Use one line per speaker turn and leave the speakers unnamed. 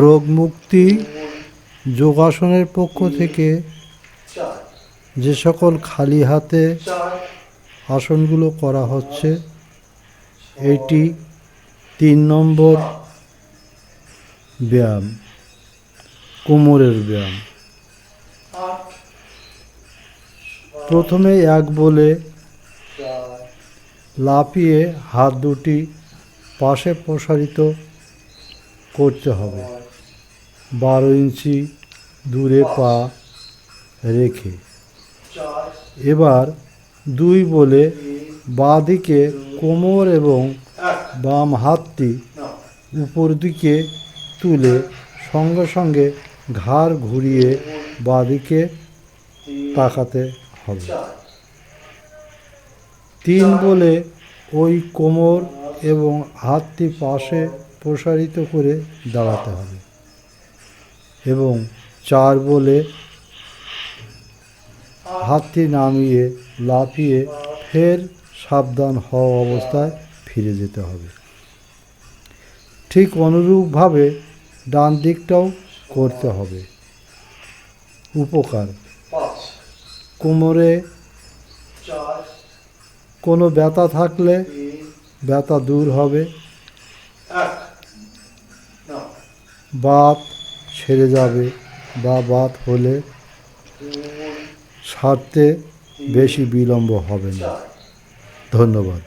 রোগমুক্তি যোগাসনের পক্ষ থেকে যে সকল খালি হাতে আসনগুলো করা হচ্ছে, এটি 3 নম্বর ব্যায়াম, কোমরের ব্যায়াম। প্রথমে 1 বলে লাফিয়ে হাত দুটি পাশে প্রসারিত করতে হবে, 12 ইঞ্চি দূরে পা রেখে। এবার 2 বলে বাঁ দিকে কোমর এবং বাম হাতটি উপর দিকে তুলে সঙ্গে সঙ্গে ঘাড় ঘুরিয়ে বাঁ দিকে তাকাতে হবে। 3 বলে ওই কোমর এবং হাতটি পাশে প্রসারিত করে দাঁড়াতে হবে এবং 4 বলে হাতটি নামিয়ে লাফিয়ে ফের সাবধান হওয়া অবস্থায় ফিরে যেতে হবে। ঠিক অনুরূপভাবে ডান দিকটাও করতে হবে। উপকার: কোমরে কোনো ব্যথা থাকলে ব্যথা দূর হবে, বাত ছেড়ে যাবে বা বাত হলে সারতে বেশি বিলম্ব হবে না। ধন্যবাদ।